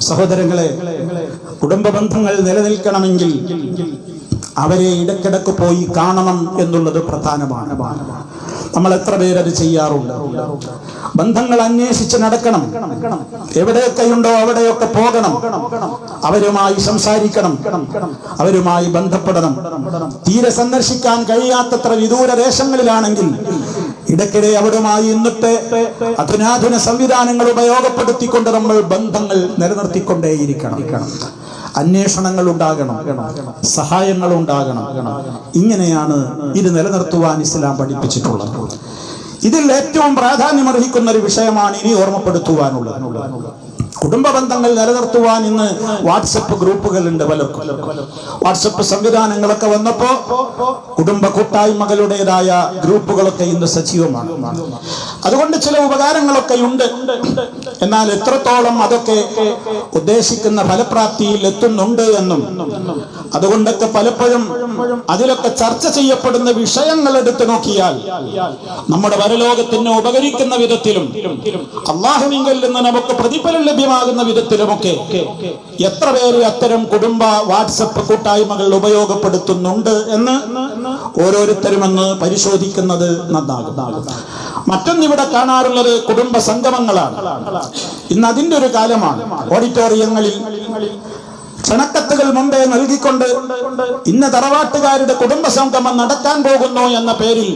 സഹോദരങ്ങളെ, കുടുംബ ബന്ധങ്ങൾ നിലനിൽക്കണമെങ്കിൽ അവരെ ഇടയ്ക്കിടക്ക് പോയി കാണണം എന്നുള്ളത് പ്രധാനമാണ്. നമ്മൾ എത്ര പേരത് ചെയ്യാറുണ്ട്? ബന്ധങ്ങൾ അന്വേഷിച്ച് നടക്കണം. എവിടെയൊക്കെയുണ്ടോ അവിടെയൊക്കെ പോകണം. അവരുമായി സംസാരിക്കണം, അവരുമായി ബന്ധപ്പെടണം. തീരെ സന്ദർശിക്കാൻ കഴിയാത്തത്ര വിദൂര ദേശങ്ങളിലാണെങ്കിൽ ഇടയ്ക്കിടെ അവിടുമായി ഇന്നത്തെ അധുനാധുന സംവിധാനങ്ങൾ ഉപയോഗപ്പെടുത്തിക്കൊണ്ട് നമ്മൾ ബന്ധങ്ങൾ നിലനിർത്തിക്കൊണ്ടേയിരിക്കണം. അന്വേഷണങ്ങൾ ഉണ്ടാകണം, സഹായങ്ങൾ ഉണ്ടാകണം. ഇങ്ങനെയാണ് ഇത് നിലനിർത്തുവാൻ ഇസ്ലാം പഠിപ്പിച്ചിട്ടുള്ളത്. ഇതിൽ ഏറ്റവും പ്രാധാന്യമർഹിക്കുന്ന ഒരു വിഷയമാണ് ഇനി ഓർമ്മപ്പെടുത്തുവാനുള്ളത്. കുടുംബ ബന്ധങ്ങൾ നിലനിർത്തുവാൻ ഇന്ന് വാട്സപ്പ് ഗ്രൂപ്പുകളുണ്ട്. പലർക്കും വാട്സപ്പ് സംവിധാനങ്ങളൊക്കെ വന്നപ്പോ കുടുംബ കൂട്ടായ്മകളുടേതായ ഗ്രൂപ്പുകളൊക്കെ ഇന്ന് സജീവമാണ്. അതുകൊണ്ട് ചില ഉപകാരങ്ങളൊക്കെ ഉണ്ട്. എന്നാൽ എത്രത്തോളം അതൊക്കെ ഉദ്ദേശിക്കുന്ന ഫലപ്രാപ്തിയിൽ എത്തുന്നുണ്ട് എന്നും, അതുകൊണ്ടൊക്കെ പലപ്പോഴും അതിലൊക്കെ ചർച്ച ചെയ്യപ്പെടുന്ന വിഷയങ്ങൾ എടുത്തു നോക്കിയാൽ നമ്മുടെ പരലോകത്തിന് ഉപകരിക്കുന്ന വിധത്തിലും അല്ലാഹുവിങ്കൽ നിന്ന് നമുക്ക് പ്രതിഫലം ലഭ്യമാകുന്ന വിധത്തിലുമൊക്കെ എത്ര പേര് അത്തരം കുടുംബ വാട്സപ്പ് കൂട്ടായ്മകൾ ഉപയോഗപ്പെടുത്തുന്നുണ്ട് എന്ന് ഓരോരുത്തരുമെന്ന് പരിശോധിക്കുന്നത് നന്നാകും. മറ്റൊന്നിവിടെ കാണാറുള്ളത് കുടുംബ സംഗമങ്ങളാണ്. ഇന്ന് അതിന്റെ ഒരു കാലമാണ്. ഓഡിറ്റോറിയങ്ങളിൽ ക്ഷണക്കത്തുകൾ മുമ്പേ നൽകിക്കൊണ്ട് ഇന്ന് തറവാട്ടുകാരുടെ കുടുംബ സംഗമം നടക്കാൻ പോകുന്നു എന്ന പേരിൽ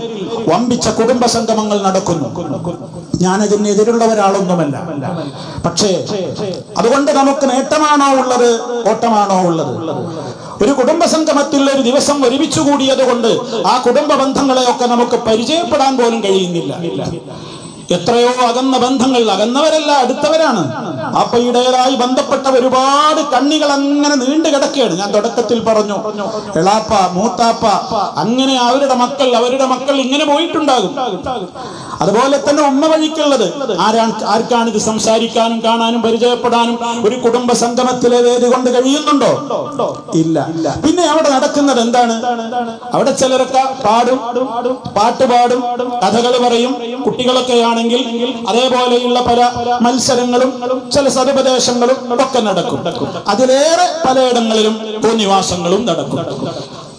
വമ്പിച്ച കുടുംബ സംഗമങ്ങൾ നടക്കുന്നു. ഞാനതിനെതിരുള്ള ഒരാളൊന്നുമല്ല. പക്ഷേ അതുകൊണ്ട് നമുക്ക് നേട്ടമാണോ ഉള്ളത്, ഓട്ടമാണോ ഉള്ളത്? ഒരു കുടുംബ സംഗമത്തിൽ ഒരു ദിവസം ഒരുമിച്ചു കൂടിയത് കൊണ്ട് ആ കുടുംബ ബന്ധങ്ങളെയൊക്കെ നമുക്ക് പരിചയപ്പെടാൻ പോലും കഴിയുന്നില്ല. എത്രയോ അകന്ന ബന്ധങ്ങൾ, അകന്നവരല്ല അടുത്തവരാണ്. അപ്പയുടേതായി ബന്ധപ്പെട്ട ഒരുപാട് കണ്ണികൾ അങ്ങനെ നീണ്ടു കിടക്കുകയാണ്. ഞാൻ തുടക്കത്തിൽ പറഞ്ഞു, എളാപ്പ, മൂത്താപ്പ, അങ്ങനെ അവരുടെ മക്കൾ ഇങ്ങനെ പോയിട്ടുണ്ടാകും. അതുപോലെ തന്നെ ഉമ്മ വഴിക്കുള്ളത് ആർക്കാണ് ഇത് സംസാരിക്കാനും കാണാനും പരിചയപ്പെടാനും ഒരു കുടുംബ സംഗമത്തിലെ വേദി കൊണ്ട് കഴിയുന്നുണ്ടോ? ഇല്ല. പിന്നെ അവിടെ നടക്കുന്നത് എന്താണ്? അവിടെ ചിലരൊക്കെ പാട്ടുപാടും, കഥകൾ പറയും. കുട്ടികളൊക്കെയാണ് അതേപോലെയുള്ള പല മത്സരങ്ങളും ചില സതുപദേശങ്ങളും ഒക്കെ നടക്കും. അതിലേറെ പലയിടങ്ങളിലും തോന്നിവാസങ്ങളും നടക്കും.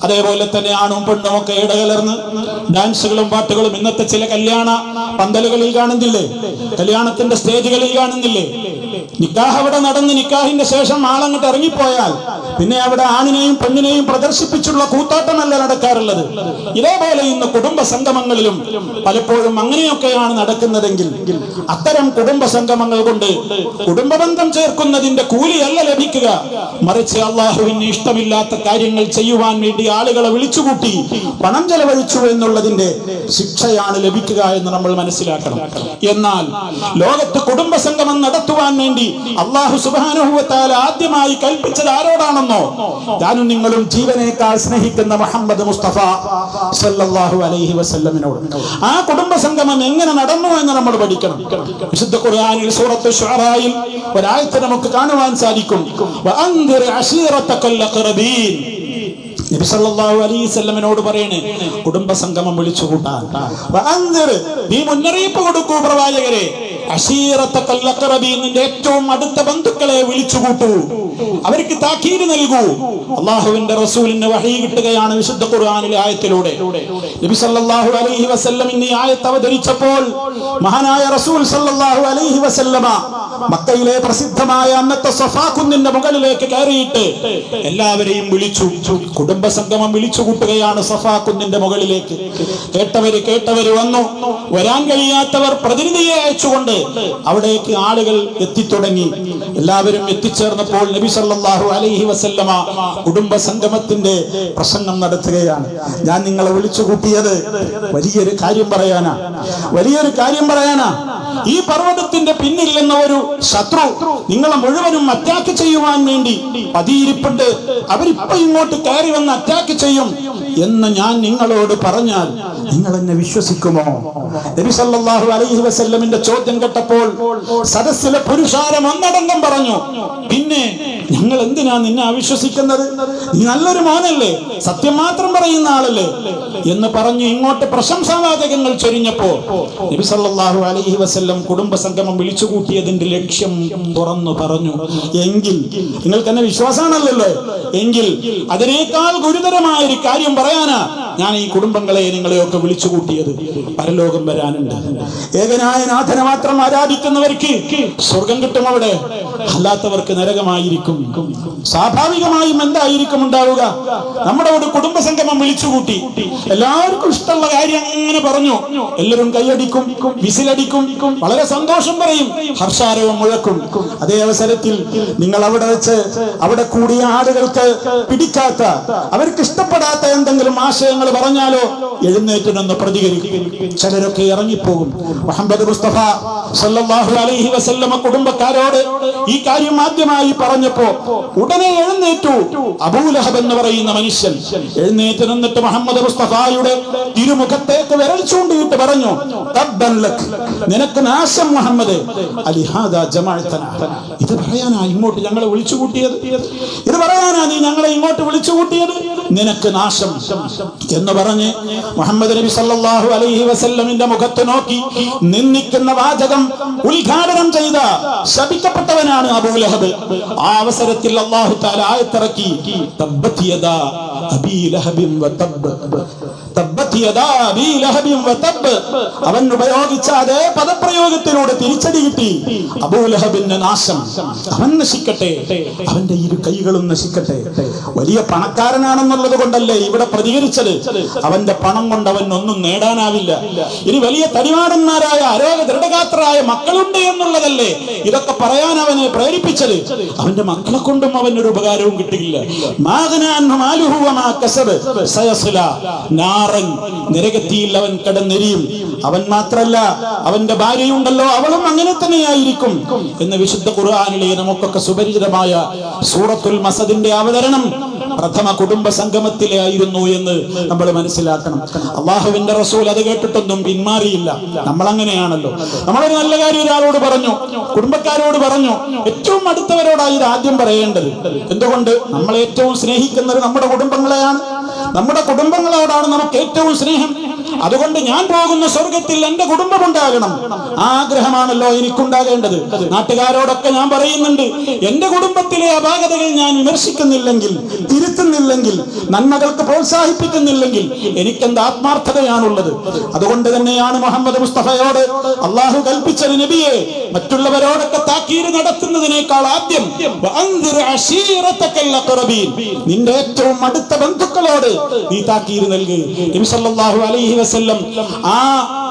അതേപോലെ തന്നെ ആണും പെണ്ണും ഒക്കെ ഇടകലർന്ന് ഡാൻസുകളും പാട്ടുകളും ഇന്നത്തെ ചില കല്യാണ പന്തലുകളിൽ കാണുന്നില്ലേ, കല്യാണത്തിന്റെ സ്റ്റേജുകളിൽ കാണുന്നില്ലേ? നിക്കാഹ് അവിടെ നടന്ന് നിക്കാഹിന്റെ ശേഷം ആളങ്ങോട്ട് ഇറങ്ങിപ്പോയാൽ പിന്നെ അവിടെ ആണിനെയും പെണ്ണിനെയും പ്രദർശിപ്പിച്ചുള്ള കൂത്താട്ടമല്ല നടക്കാറുള്ളത്. ഇതേപോലെ ഇന്ന് കുടുംബ സംഗമങ്ങളിലും പലപ്പോഴും അങ്ങനെയൊക്കെയാണ് നടക്കുന്നതെങ്കിൽ അത്തരം കുടുംബ സംഗമങ്ങൾ കൊണ്ട് കുടുംബ ബന്ധം ചേർക്കുന്നതിന്റെ കൂലിയല്ല ലഭിക്കുക, മറിച്ച് അള്ളാഹുവിന് ഇഷ്ടമില്ലാത്ത കാര്യങ്ങൾ ചെയ്യുവാൻ വേണ്ടി ആളുകളെ വിളിച്ചുകൂട്ടി പണം ചെലവഴിച്ചു എന്നുള്ളതിന്റെ ശിക്ഷയാണ് ലഭിക്കുക എന്ന് നമ്മൾ മനസ്സിലാക്കണം. എന്നാൽ ലോകത്ത് കുടുംബ സംഗമം നടത്തുവാൻ വേണ്ടി അല്ലാഹു സുബ്ഹാനഹു വ തആല ആദ്യമായി കൽപ്പിച്ചത് ആരോടാണെന്നോ? ഞാനും നിങ്ങളും ജീവനേക്കാൾ സ്നേഹിക്കുന്ന മുഹമ്മദ് മുസ്തഫ സല്ലല്ലാഹു അലൈഹി വസല്ലമിനോട്. ആ കുടുംബ സംഗമം എങ്ങനെ നടന്നു എന്ന് നമ്മൾ പഠിക്കണം. വിശുദ്ധ ഖുർആനിൽ സൂറത്ത് ശുഅറായിൽ ഒരായത്ത് നമുക്ക് കാണുവാൻ സാധിക്കും. വഅൻദിർ അശീറതകൽ അഖറബീൻ. നബി സല്ലല്ലാഹു അലൈഹി വസല്ലമിനോട് പറയണേ, കുടുംബ സംഗമം വിളിച്ചു കൂട്ടാൻ. വഅൻദിർ, നീ മുന്നറിയിപ്പ് കൊടുക്കൂ പ്രവാചകരെ. അശീറതകൽ അഖറബീൻ, നിന്റെ ഏറ്റവും അടുത്ത ബന്ധുക്കളെ വിളിച്ചു കൂട്ടൂ, അവർക്ക് താക്കീത് നൽകൂ. അല്ലാഹുവിന്റെ റസൂലിന് വഹീ കിട്ടുകയാണ് വിശുദ്ധ ഖുർആനിലെ ആയത്തിലൂടെ. നബി സല്ലല്ലാഹു അലൈഹി വസല്ലം ഈ ആയത്ത് അവതരിച്ചപ്പോൾ മഹാനായ റസൂൽ സല്ലല്ലാഹു അലൈഹി വസല്ലമ മക്കയിലെ പ്രസിദ്ധമായ അന്നത്തെ സഫാ കുന്നിന്റെ മുകളിലേക്ക് കയറിയിട്ട് എല്ലാവരെയും വിളിച്ചു. കുടുംബ സംഗമം വിളിച്ചു കൂട്ടുകയാണ് സഫാ കുന്നിന്റെ മുകളിലേക്ക്. കേട്ടവര് വന്നു, വരാൻ കഴിയാത്തവർ പ്രതിനിധിയെ അയച്ചുകൊണ്ട് അവിടേക്ക് ആളുകൾ എത്തിത്തുടങ്ങി. എല്ലാവരും എത്തിച്ചേർന്നപ്പോൾ നബി സല്ലല്ലാഹു അലൈഹി വസല്ലമ കുടുംബ സംഗമത്തിന്റെ പ്രസംഗം നടത്തുകയാണ്. ഞാൻ നിങ്ങളെ വിളിച്ചു കൂട്ടിയത് വലിയൊരു കാര്യം പറയാനാ. ഈ പർവ്വതത്തിന്റെ പിന്നിൽ എന്ന ഒരു ശത്രു നിങ്ങളെ മുഴുവനും അറ്റാക്ക് ചെയ്യുവാൻ വേണ്ടി പതിയിരിപ്പുണ്ട്. അവരിപ്പോ ഇങ്ങോട്ട് കയറി വന്ന് അറ്റാക്ക് ചെയ്യും എന്ന് ഞാൻ നിങ്ങളോട് പറഞ്ഞാൽ നിങ്ങൾ എന്നെ വിശ്വസിക്കുമോ? നബി സല്ലല്ലാഹു അലൈഹി വസല്ലമിന്റെ ചോദ്യം കേട്ടപ്പോൾ സദസ്സിലെ പുരുഷാരം ഒന്നടങ്കം പറഞ്ഞു, പിന്നെ ഞങ്ങൾ എന്തിനാ നിന്നെ അവിശ്വസിക്കുന്നത്? നീ നല്ലൊരു മോനല്ലേ, സത്യം മാത്രം പറയുന്ന ആളല്ലേ എന്ന് പറഞ്ഞു ഇങ്ങോട്ട് പ്രശംസാവാചകങ്ങൾ ചൊരിഞ്ഞപ്പോ നബി സല്ലല്ലാഹു അലൈഹി വസല്ലം കുടുംബ സംഗമം വിളിച്ചു കൂട്ടിയതിന്റെ ലക്ഷ്യം തുറന്നു പറഞ്ഞു. എങ്കിൽ നിങ്ങൾക്ക് എന്നെ വിശ്വാസമാണല്ലോ, എങ്കിൽ അതിനേക്കാൾ ഗുരുതരമായ ഒരു കാര്യം പറയാനാ ഞാൻ ഈ കുടുംബങ്ങളെ നിങ്ങളെയൊക്കെ വിളിച്ചു കൂട്ടിയത്. പരലോകം വരാനുണ്ട്. ഏകനായ നാഥനെ മാത്രം ആരാധിക്കുന്നവർക്ക് സ്വർഗം കിട്ടും, അവിടെ അല്ലാത്തവർക്ക് നരകമായിരിക്കും. സ്വാഭാവികമായും എന്തായിരിക്കും ഉണ്ടാവുക? നമ്മുടെ ഒരു കുടുംബസംഗമം വിളിച്ചുകൂട്ടി, എല്ലാവർക്കും ഇഷ്ടമുള്ള കാര്യം അങ്ങനെ പറഞ്ഞു, എല്ലാവരും കൈയടിക്കും, വിസിലടിക്കും, വളരെ സന്തോഷം പറയും, ഹർഷാരവും മുഴക്കും. അതേ അവസരത്തിൽ നിങ്ങൾ അവിടെ വെച്ച് അവിടെ കൂടിയ ആളുകൾക്ക് പിടിക്കാത്ത, അവർക്ക് ഇഷ്ടപ്പെടാത്ത എന്തെങ്കിലും ആശയങ്ങൾ പറഞ്ഞാലോ എഴുന്നേറ്റ് നിന്ന് പ്രതികരിക്കും. ചിലരൊക്കെ ഇറങ്ങിപ്പോകും. മുഹമ്മദ് മുസ്തഫ സല്ലല്ലാഹു അലൈഹി വസല്ലമ കുടുംബക്കാരോട് ഈ കാര്യം ആദ്യമായി പറഞ്ഞപ്പോ ഉടനെ എഴുന്നേറ്റു അബൂലഹബ് എന്ന് പറയുന്ന മനുഷ്യൻ. എഴുന്നേറ്റ് നിന്നിട്ട് മുഹമ്മദ് മുസ്തഫയുടെ തിരുമുഖത്തേക്ക് വിരൽ ചൂണ്ടിയിട്ട് പറഞ്ഞു, തബ്ബൻ ലക്, നിനക്ക് നാശം മുഹമ്മദ്, അലിഹാദാ ജമഅതനാ, ഇത് പറയാനാ ഇങ്ങോട്ട് ഞങ്ങളെ വിളിച്ചുകൂട്ടിയത്, ഇത് പറയാനാ നീ ഞങ്ങളെ ഇങ്ങോട്ട് വിളിച്ചുകൂട്ടിയത്, നിനക്ക് നാശം എന്ന് പറഞ്ഞ് മുഹമ്മദ് നബി സല്ലല്ലാഹു അലൈഹി വസല്ലമിന്റെ മുഖത്ത് നോക്കി നിന്ദിക്കുന്ന വാചകം ഉദ്ഘാടനം ചെയ്ത ശപിക്കപ്പെട്ടവനാണ് അബൂലഹബ്. ആ അവസരത്തിൽ അല്ലാഹു തആല ആയത്തിറക്കി, തബ്ബത് യദാ അബീ ലഹബിൻ വതബ്, തബ്ബത് യദാ അബീ ലഹബിൻ വതബ്. അവൻ ഉപയോഗിച്ച അതേ പദപ്രയോഗത്തിലൂടെ തിരിച്ചടി കിട്ടി. അബൂലഹബിന്റെ നാശം, അവൻ നശിക്കട്ടെ, അവന്റെ ഇരു കൈകളും നശിക്കട്ടെ. വലിയ പണക്കാരനാണെന്നുള്ളത് കൊണ്ടല്ലേ ഇവിടെ പ്രതികരിച്ചത്, അവന്റെ പണം കൊണ്ട് അവൻ ഒന്നും നേടാനാവില്ല. ഇനി വലിയ തടിമാടന്മാരായ ആരോഗ്യ ദൃഢഗാത്രരായ മക്കളുണ്ട് എന്നുള്ളതല്ലേ ഇതൊക്കെ പറയാൻ അവനെ പ്രേരിപ്പിച്ചത്. അവന്റെ മക്കളെ കൊണ്ടും അവനൊരു ഉപകാരവും കിട്ടിയില്ല. നരകത്തിയിൽ അവൻ കിടന്നെരിയും. അവൻ മാത്രല്ല, അവന്റെ ഭാര്യയുണ്ടല്ലോ, അവളും അങ്ങനെ തന്നെയായിരിക്കും എന്ന് വിശുദ്ധ ഖുർആനിലെ നമുക്കൊക്കെ സുപരിചിതമായ സൂറത്തുൽ മസദിന്റെ അവതരണം പ്രഥമ കുടുംബ സംഗമത്തിലെ ആയിരുന്നു എന്ന് നമ്മൾ മനസ്സിലാക്കണം. അള്ളാഹുവിന്റെ റസൂൽ അത് കേട്ടിട്ടൊന്നും പിന്മാറിയില്ല. നമ്മൾ അങ്ങനെയാണല്ലോ. നമ്മളൊരു നല്ല കാര്യം ഒരാളോട് പറഞ്ഞു, കുടുംബക്കാരോട് പറഞ്ഞു, ഏറ്റവും അടുത്തവരോടാണ് ഇത് ആദ്യം പറയേണ്ടത്. എന്തുകൊണ്ട്? നമ്മൾ ഏറ്റവും സ്നേഹിക്കുന്നത് നമ്മുടെ കുടുംബങ്ങളെയാണ്. നമ്മുടെ കുടുംബങ്ങളോടാണ് നമുക്ക് ഏറ്റവും സ്നേഹം. അതുകൊണ്ട് ഞാൻ പോകുന്ന സ്വർഗത്തിൽ എന്റെ കുടുംബം ഉണ്ടാകണം, ആഗ്രഹമാണല്ലോ എനിക്കുണ്ടാകേണ്ടത്. നാട്ടുകാരോടൊക്കെ ഞാൻ പറയുന്നുണ്ട്, എന്റെ കുടുംബത്തിലെ അപാകതകൾ ഞാൻ വിമർശിക്കുന്നില്ലെങ്കിൽ, തിരുത്തുന്നില്ലെങ്കിൽ, നന്മകൾക്ക് പ്രോത്സാഹിപ്പിക്കുന്നില്ലെങ്കിൽ എനിക്കെന്ത് ആത്മാർത്ഥതയാണുള്ളത്. അതുകൊണ്ട് തന്നെയാണ് മുഹമ്മദ് മുസ്തഫയോട് അള്ളാഹു കൽപ്പിച്ചത്, നബിയെ, മറ്റുള്ളവരോടൊക്കെ താക്കീര് നടത്തുന്നതിനേക്കാൾ ആദ്യം നിന്റെ ഏറ്റവും അടുത്ത ബന്ധുക്കളോട് നീ താക്കീര് നൽകി. നബി സല്ലല്ലാഹു അലൈഹി വസല്ലം ആ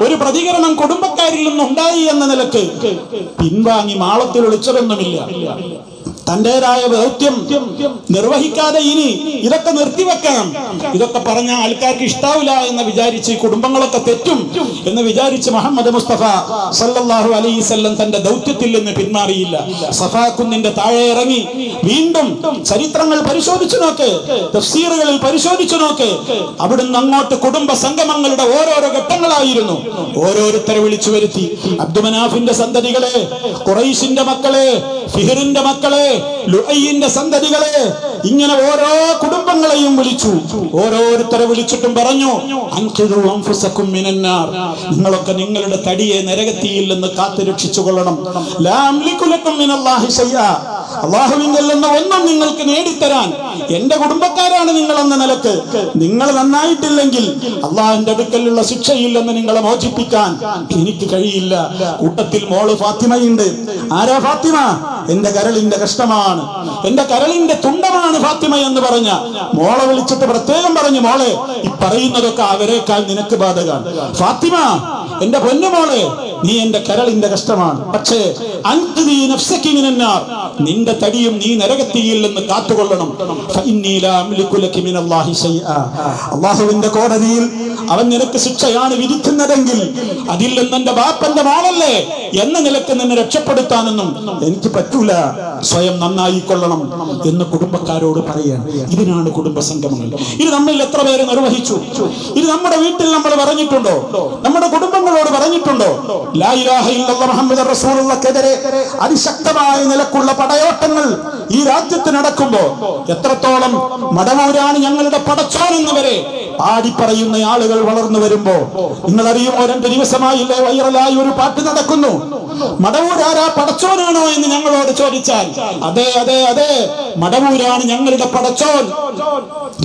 ഒരു പ്രതികരണം കുടുംബക്കാരിൽ നിന്നുണ്ടായി എന്ന നിലക്ക് പിൻവാങ്ങി മാളത്തിൽ ഒളിച്ചതൊന്നുമില്ല. തന്റേതായ ദൗത്യം നിർവഹിക്കാതെ ഇനി ഇതൊക്കെ നിർത്തിവെക്കണം, ഇതൊക്കെ പറഞ്ഞ ആൾക്കാർക്ക് ഇഷ്ടാവില്ല എന്ന് വിചാരിച്ച് കുടുംബങ്ങളൊക്കെ തെറ്റും എന്ന് വിചാരിച്ച് മുഹമ്മദ് മുസ്തഫ സല്ലല്ലാഹു അലൈഹി വസല്ലം തന്റെ ദൗത്യത്തിൽ നിന്ന് പിന്മാറിയില്ല. സഫാ കുന്നിന്റെ താഴെ ഇറങ്ങി വീണ്ടും ചരിത്രങ്ങൾ പരിശോധിച്ചു നോക്ക്, തഫ്സീറുകളിൽ പരിശോധിച്ചു നോക്ക്. അവിടുന്ന് അങ്ങോട്ട് കുടുംബ സംഗമങ്ങളുടെ ഓരോരോ ഘട്ടങ്ങളായിരുന്നു. ഓരോരുത്തരെ വിളിച്ചു വരുത്തി. അബ്ദുമനാഫിന്റെ സന്തതികളെ, ഖുറൈശിന്റെ മക്കളെ, ഫിഹറിന്റെ മക്കളെ, ലുഅയിന്റെ സന്തതികളെ, ഇങ്ങനെ ഓരോ കുടുംബങ്ങളെയും വിളിച്ചു. ഓരോരുത്തരെ വിളിച്ചിട്ടും പറഞ്ഞു, അൻഖിദു അൻഫുസകും മിനന്നാർ, നിങ്ങളൊക്കെ നിങ്ങളുടെ തടിയെ നരകത്തിയിൽ നിന്ന് കാത്തു രക്ഷിച്ചു കൊള്ളണം. ലാ അംലികു ലക്കും മിനല്ലാഹി ശൈഅ, അല്ലാഹുവിൽ നിന്ന് ഒന്നും നിങ്ങൾക്ക് നേടിത്തരാൻ എന്റെ കുടുംബക്കാരാണ് നിങ്ങൾ എന്ന നിലക്ക് നിങ്ങൾ നന്നായിട്ടില്ലെങ്കിൽ അള്ളാഹിന്റെ അടുക്കലുള്ള ശിക്ഷയില്ലെന്ന് നിങ്ങളെ മോചിപ്പിക്കാൻ എനിക്ക് കഴിയില്ല. കൂട്ടത്തിൽ മോള് ഫാത്തിമയുണ്ട്. ആരാ ഫാത്തിമ? എന്റെ കരളിന്റെ കഷ്ടമാണ്, എന്റെ കരളിന്റെ തുണ്ടമാണ് ഫാത്തിമ എന്ന് പറഞ്ഞ മോളെ വിളിച്ചിട്ട് പ്രത്യേകം പറഞ്ഞു, മോളെ, ഈ പറയുന്നതൊക്കെ അവരെക്കാൾ നിനക്ക് ബാധകാണ്. ഫാത്തിമ, എന്റെ പൊന്നുമോളെ, നീ എന്റെ കരളിന്റെ കഷ്ടമാണ്. പക്ഷേ നിന്റെ തടിയും നീ നരകത്തിയിൽ നിന്ന് കാത്തുകൊള്ളണം. അള്ളാഹുവിന്റെ കോടതിയിൽ അവൻ നിനക്ക് ശിക്ഷയാണ് വിധിക്കുന്നതെങ്കിൽ അതിൽ നിന്ന് എന്റെ ബാപ്പന്റെ മോളല്ലേ എന്ന നിലക്ക് നിന്നെ രക്ഷപ്പെടുത്താനൊന്നും എനിക്ക് പറ്റൂല, സ്വയം നന്നായിക്കൊള്ളണം എന്ന് കുടുംബക്കാരോട് പറയാൻ. ഇതിനാണ് കുടുംബ സംഗമങ്ങൾ. ഇത് നമ്മിൽ എത്ര പേര് നിർവഹിച്ചു? ഇത് നമ്മുടെ വീട്ടിൽ നമ്മൾ പറഞ്ഞിട്ടുണ്ടോ? നമ്മുടെ കുടുംബങ്ങളോട് പറഞ്ഞിട്ടുണ്ടോ? ലാ ഇലാഹ ഇല്ലല്ലാഹ് മുഹമ്മദുർ റസൂലുള്ളാഹിക്കെതിരെ അതിശക്തമായ നിലക്കുള്ള പടയോട്ടങ്ങൾ ഈ രാജ്യത്ത് നടക്കുമ്പോ എത്രത്തോളം മടമൂരാണ് ഞങ്ങളുടെ പടച്ചോൻ എന്നവരെ പാടി പറയുന്ന ആളുകൾ വളർന്നു വരുമ്പോ നിങ്ങൾ അറിയുമോ, 2 ദിവസമായില്ലേ വൈറലായി ഒരു പാട്ട് നടക്കുന്നു. മടവൂരാരാ പടച്ചോനാണോ എന്ന് ഞങ്ങളോട് ചോദിച്ചാൽ അതെ അതെ അതെ മടവൂരാണ് ഞങ്ങളുടെ പടച്ചോൻ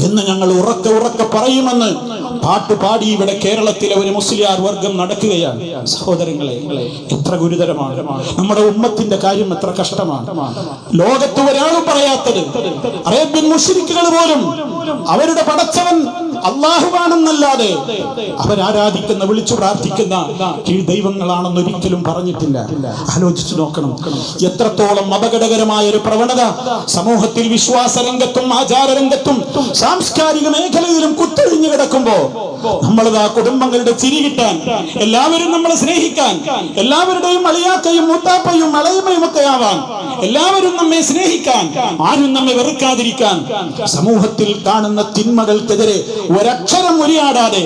എന്ന് ഞങ്ങൾ ഉറക്കെ പറയുമെന്ന് പാട്ടുപാടി ഇവിടെ കേരളത്തിലെ ഒരു മുസ്ലിയാർ വർഗം നടക്കുകയാണ്. സഹോദരങ്ങളെ, എത്ര ഗുരുതരമാണ് നമ്മുടെ ഉമ്മത്തിന്റെ കാര്യം, എത്ര കഷ്ടമാണ്. ലോകത്ത് ഒരാളും പറയാത്തത് അറേബ്യൻ മുശ്രിക്കുകൾ പോലും അവരുടെ പടച്ചവൻ അള്ളാഹുവാണെന്നല്ലാതെ അവരാരാധിക്കുന്ന വിളിച്ചു പ്രാർത്ഥിക്കുന്ന കീഴ് ദൈവങ്ങളാണെന്ന് ഒരിക്കലും പറഞ്ഞിട്ടില്ല. ആലോചിച്ചു നോക്കണം എത്രത്തോളം അപകടകരമായ ഒരു പ്രവണത സമൂഹത്തിൽ വിശ്വാസ രംഗത്തും ആചാര രംഗത്തും സാംസ്കാരിക മേഖലയിലും കുത്തൊഴിഞ്ഞു കിടക്കുമ്പോ നമ്മളതാ കുടുംബങ്ങളുടെ ചിരി കിട്ടാൻ, എല്ലാവരും നമ്മളെ സ്നേഹിക്കാൻ, എല്ലാവരുടെയും അളിയാക്കയും മൂത്താപ്പയും അളയമയും ഒക്കെ ആവാൻ, എല്ലാവരും നമ്മെ സ്നേഹിക്കാൻ, ആരും നമ്മെ വെറുക്കാതിരിക്കാൻ, സമൂഹത്തിൽ കാണുന്ന തിന്മകൾക്കെതിരെ ഒരക്ഷരം ഉരിയാടാതെ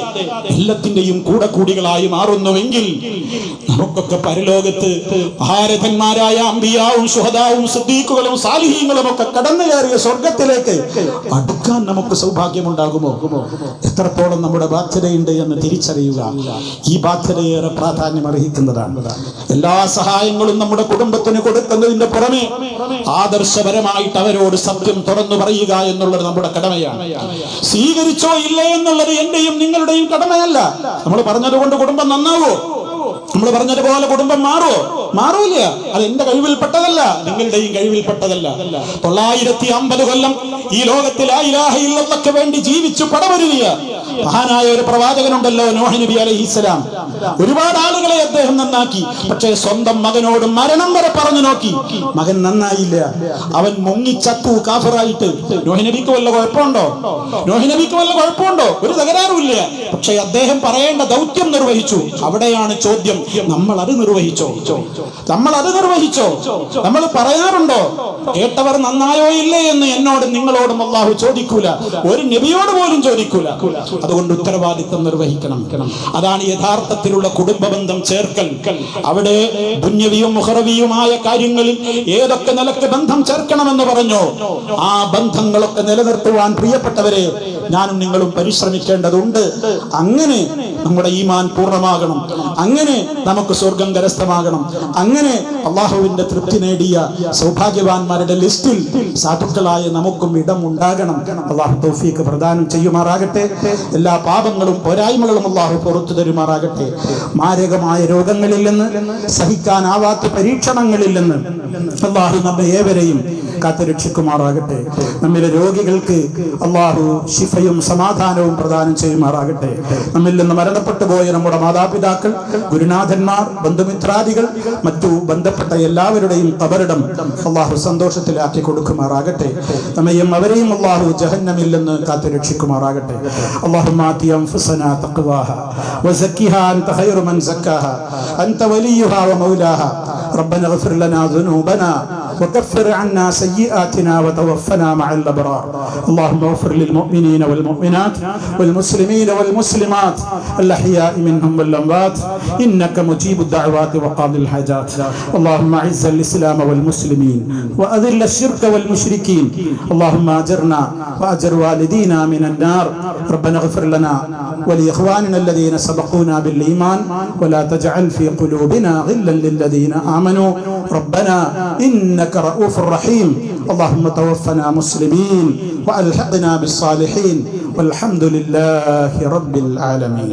എല്ലാത്തിന്റെയും കൂടികളായി മാറുന്നുവെങ്കിൽ നമുക്കൊക്കെ പരലോകത്ത് ഭാരതന്മാരായ അമ്പിയാവും ശുഹദാവും സിദ്ദീഖുകളും സാലിഹീങ്ങളും ഒക്കെ കടന്നു കയറിയ സ്വർഗത്തിലേക്ക് അടുക്കാൻ നമുക്ക് സൗഭാഗ്യമുണ്ടാകുമോ? എത്രത്തോളം നമ്മുടെ ബാധ്യതയുണ്ട് എന്ന് തിരിച്ചറിയുക. ഈ ബാധ്യതയേറെ പ്രാധാന്യം അർഹിക്കുന്നതാണ്. എല്ലാ സഹായങ്ങളും നമ്മുടെ കുടുംബത്തിന് കൊടുക്കുന്നതിന്റെ പുറമെ ആദർശപരമായിട്ട് അവരോട് സത്യം തുറന്നു പറയുക എന്നുള്ളത് നമ്മുടെ കടമയാണ്. സ്വീകരിച്ചോ ഇല്ലേ എന്നുള്ളത് എന്റെയും നിങ്ങളുടെയും കടമയല്ല. നമ്മൾ പറഞ്ഞതുകൊണ്ട് കുടുംബം നന്നാവോ? നമ്മൾ പറഞ്ഞതുപോലെ കുടുംബം മാറൂല. അത് എന്റെ കഴിവിൽപ്പെട്ടതല്ല, നിങ്ങളുടെയും കഴിവിൽപ്പെട്ടതല്ല. 950 കൊല്ലം ഈ ലോകത്തിൽ ലാ ഇലാഹ ഇല്ലല്ലാഹ്ക്ക് വേണ്ടി ജീവിച്ചു പടവരുതിയ മഹാനായ ഒരു പ്രവാചകനുണ്ടല്ലോ, നോഹ് നബി അലൈഹിസ്സലാം. ഒരുപാട് ആളുകളെ അദ്ദേഹം നന്നാക്കി. പക്ഷേ സ്വന്തം മകനോട് മരണം വരെ പറഞ്ഞു നോക്കി, മകൻ നന്നായില്ല. അവൻ മുങ്ങിച്ചത്തു കാഫിറായിട്ട്. നോഹ് നബിക്ക് വല്ല കുഴപ്പമുണ്ടോ? നോഹ് നബിക്ക് വല്ല കുഴപ്പമുണ്ടോ? ഒരു തകരാറുമില്ല. പക്ഷേ അദ്ദേഹം പറയേണ്ട ദൗത്യം നിർവഹിച്ചു. അവിടെയാണ് ചോദ്യം, നമ്മൾ അത് നിർവഹിച്ചോ? നമ്മൾ പറയാറുണ്ടോ കേട്ടവർ നന്നായോ ഇല്ലേ എന്ന്? എന്നോടും നിങ്ങളോടും അല്ലാഹു ചോദിക്കൂല, ഒരു നബിയോട് പോലും ചോദിക്കൂല. അതുകൊണ്ട് ഉത്തരവാദിത്തം നിർവഹിക്കണം. അതാണ് യഥാർത്ഥത്തിലുള്ള കുടുംബ ബന്ധം ചേർക്കൽ. അവിടെ ദുന്യവിയും മുഖറവിയുമായ കാര്യങ്ങളിൽ ഏതൊക്കെ നിലക്ക് ബന്ധം ചേർക്കണമെന്ന് പറഞ്ഞോ ആ ബന്ധങ്ങളൊക്കെ നിലനിർത്തുവാൻ പ്രിയപ്പെട്ടവരെ ഞാനും നിങ്ങളും പരിശ്രമിക്കേണ്ടതുണ്ട്. അങ്ങനെ നമ്മുടെ ഈമാൻ പൂർണ്ണമാകണം, അങ്ങനെ നമുക്ക് സ്വർഗം കരസ്ഥമാകണം, അങ്ങനെ അള്ളാഹുവിന്റെ തൃപ്തി നേടിയ സൗഭാഗ്യവാന്മാരുടെ ലിസ്റ്റിൽ സാധുക്കളായ നമുക്കും ഇടം ഉണ്ടാകണം. അള്ളാഹു തൗഫീഖ് പ്രദാനം ചെയ്യുമാറാകട്ടെ. എല്ലാ പാപങ്ങളും പോരായ്മകളും അള്ളാഹു പുറത്തു തരുമാറാകട്ടെ. മാരകമായ രോഗങ്ങളിൽ നിന്ന്, സഹിക്കാനാവാത്ത പരീക്ഷണങ്ങളിൽ നിന്ന് അള്ളാഹു നമ്മെ ഏവരെയും കാത്തുരക്ഷിക്കുമാറാകട്ടെ. നമ്മിലെ രോഗികൾക്ക് അള്ളാഹു ശിഫയും സമാധാനവും പ്രദാനം ചെയ്യുമാറാകട്ടെ. നമ്മിൽ നിന്ന് മരണപ്പെട്ടു പോയ നമ്മുടെ മാതാപിതാക്കൾ, ഗുരുനാഥന്മാർ, ബന്ധുമിത്രാദികൾ, മറ്റു ബന്ധപ്പെട്ട എല്ലാവരുടെയും ഖബറിടം അള്ളാഹു സന്തോഷത്തിലാക്കി കൊടുക്കുമാറാകട്ടെ. നമ്മയും അവരെയും അള്ളാഹു ജഹന്നമിൽ നിന്ന് കാത്തുരക്ഷിക്കുമാറാകട്ടെ. اللهم آت أنفسنا تقواها وزكها أنت خير من زكاها أنت وليها ومولاها ربنا اغفر لنا ذنوبنا وكفر عنا سيئاتنا وتوفنا مع الأبرار اللهم اغفر للمؤمنين والمؤمنات والمسلمين والمسلمات الأحياء منهم والأموات إنك مجيب الدعوات وقاضي الحاجات اللهم أعز الإسلام والمسلمين وأذل الشرك والمشركين اللهم أجرنا وأجر والدينا من النار ربنا اغفر لنا ولإخواننا الذين سبقونا بالإيمان ولا تجعل في قلوبنا غلا للذين آمنوا ربنا إنك رؤوف رحيم اللهم توفنا مسلمين وألحقنا بالصالحين والحمد لله رب العالمين.